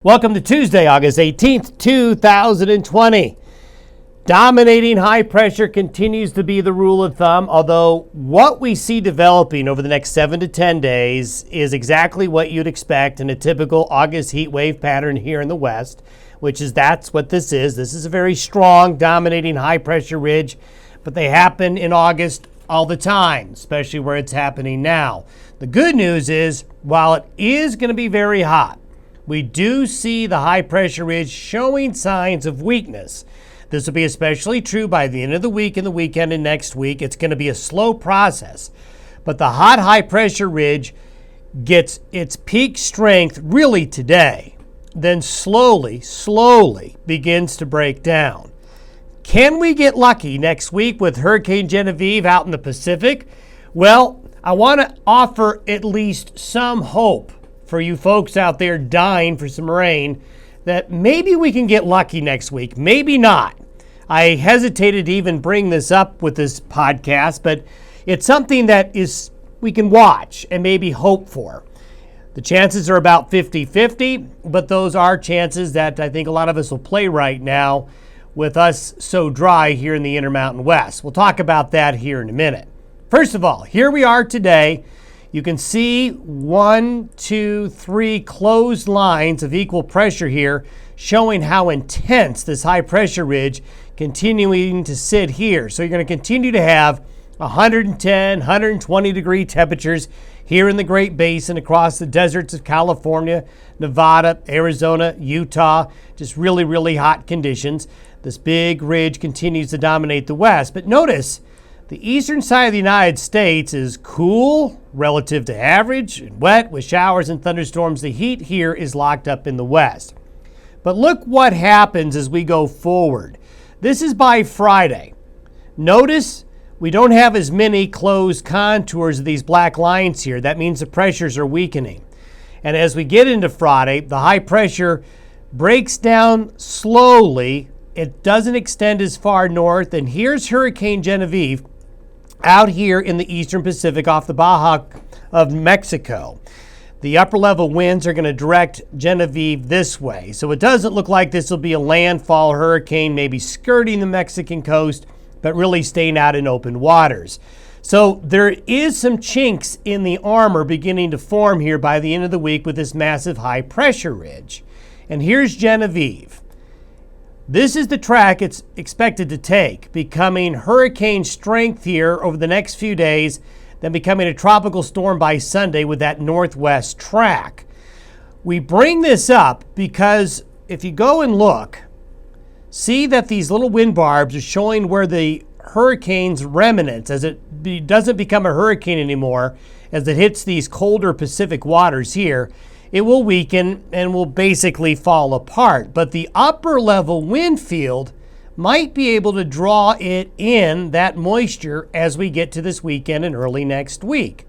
Welcome to Tuesday, August 18th, 2020. Dominating high pressure continues to be the rule of thumb, although what we see developing over the next 7 to 10 days is exactly what you'd expect in a typical August heat wave pattern here in the West, that's what this is. This is a very strong, dominating high pressure ridge, but they happen in August all the time, especially where it's happening now. The good news is, while it is going to be very hot, we do see the high pressure ridge showing signs of weakness. This will be especially true by the end of the week and the weekend and next week. It's going to be a slow process, but the hot high pressure ridge gets its peak strength really today, then slowly begins to break down. Can we get lucky next week with Hurricane Genevieve out in the Pacific? Well, I want to offer at least some hope for you folks out there dying for some rain, that maybe we can get lucky next week, maybe not. I hesitated to even bring this up with this podcast, but it's something that we can watch and maybe hope for. The chances are about 50-50, but those are chances that I think a lot of us will play right now with us so dry here in the Intermountain West. We'll talk about that here in a minute. First of all, here we are today. You can see 1, 2, 3 closed lines of equal pressure here, showing how intense this high pressure ridge continuing to sit here. So you're going to continue to have 110, 120 degree temperatures here in the Great Basin, across the deserts of California, Nevada, Arizona, Utah, just really hot conditions. This big ridge continues to dominate the West. But notice, the eastern side of the United States is cool relative to average and wet with showers and thunderstorms. The heat here is locked up in the West. But look what happens as we go forward. This is by Friday. Notice we don't have as many closed contours of these black lines here. That means the pressures are weakening. And as we get into Friday, the high pressure breaks down slowly. It doesn't extend as far north. And here's Hurricane Genevieve out here in the eastern Pacific off the Baja of Mexico. The upper level winds are going to direct Genevieve this way. So it doesn't look like this will be a landfall hurricane, maybe skirting the Mexican coast, but really staying out in open waters. So there is some chinks in the armor beginning to form here by the end of the week with this massive high pressure ridge. And here's Genevieve. This is the track it's expected to take, becoming hurricane strength here over the next few days, then becoming a tropical storm by Sunday with that northwest track. We bring this up because if you go and look, see that these little wind barbs are showing where the hurricane's remnants, as it doesn't become a hurricane anymore, as it hits these colder Pacific waters here, it will weaken and will basically fall apart. But the upper level wind field might be able to draw it in, that moisture, as we get to this weekend and early next week.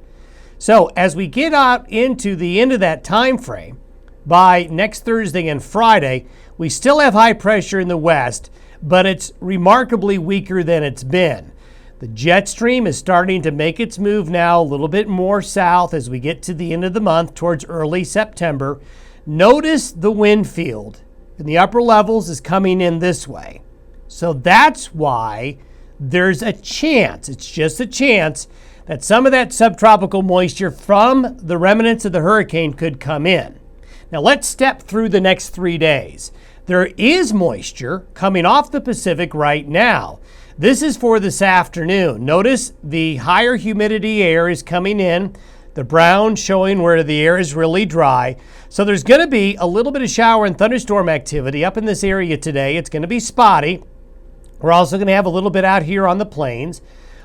So as we get out into the end of that time frame, by next Thursday and Friday, we still have high pressure in the west, but it's remarkably weaker than it's been. The jet stream is starting to make its move now a little bit more south as we get to the end of the month towards early September. Notice the wind field in the upper levels is coming in this way. So that's why there's a chance, it's just a chance, that some of that subtropical moisture from the remnants of the hurricane could come in. Now let's step through the next 3 days. There is moisture coming off the Pacific right now. This is for this afternoon. Notice the higher humidity air is coming in, the brown showing where the air is really dry. So there's going to be a little bit of shower and thunderstorm activity up in this area today. It's going to be spotty. We're also going to have a little bit out here on the plains.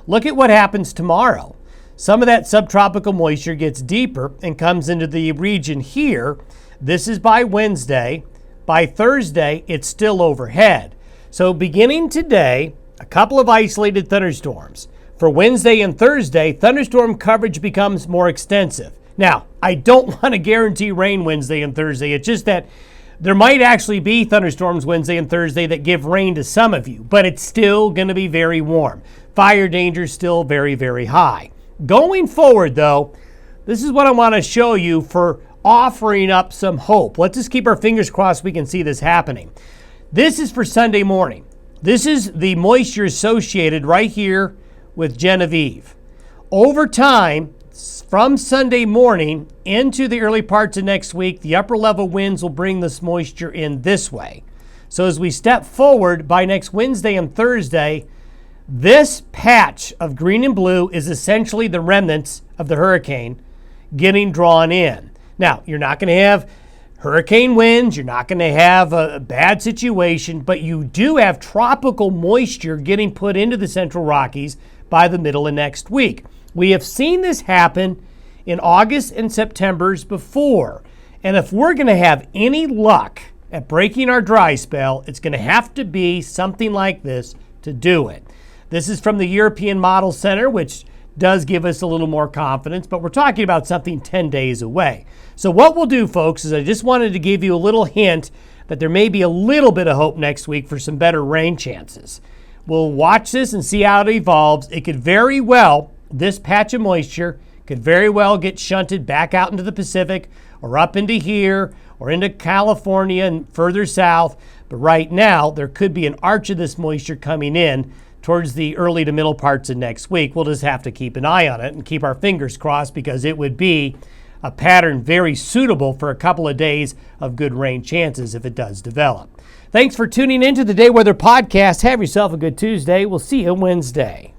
Look at what happens tomorrow. Some of that subtropical moisture gets deeper and comes into the region here. This is by Wednesday. By Thursday, it's still overhead. So beginning today, a couple of isolated thunderstorms. For Wednesday and Thursday, thunderstorm coverage becomes more extensive. Now, I don't want to guarantee rain Wednesday and Thursday. It's just that there might actually be thunderstorms Wednesday and Thursday that give rain to some of you, but it's still going to be very warm. Fire danger is still very high. Going forward, though, this is what I want to show you for offering up some hope. Let's just keep our fingers crossed we can see this happening. This is for Sunday morning. This is the moisture associated right here with Genevieve. Over time, from Sunday morning into the early parts of next week, the upper level winds will bring this moisture in this way. So as we step forward by next Wednesday and Thursday, this patch of green and blue is essentially the remnants of the hurricane getting drawn in. Now, you're not going to have hurricane winds, you're not going to have a bad situation, but you do have tropical moisture getting put into the Central Rockies by the middle of next week. We have seen this happen in August and September's before. And if we're going to have any luck at breaking our dry spell, it's going to have to be something like this to do it. This is from the European Model Center, which does give us a little more confidence, but we're talking about something 10 days away. So what we'll do, folks, is I just wanted to give you a little hint that there may be a little bit of hope next week for some better rain chances. We'll watch this and see how it evolves. It could very well, this patch of moisture could very well get shunted back out into the Pacific or up into here or into California and further south. But right now, there could be an arch of this moisture coming in towards the early to middle parts of next week. We'll just have to keep an eye on it and keep our fingers crossed, because it would be a pattern very suitable for a couple of days of good rain chances if it does develop. Thanks for tuning in to the Day Weather Podcast. Have yourself a good Tuesday. We'll see you Wednesday.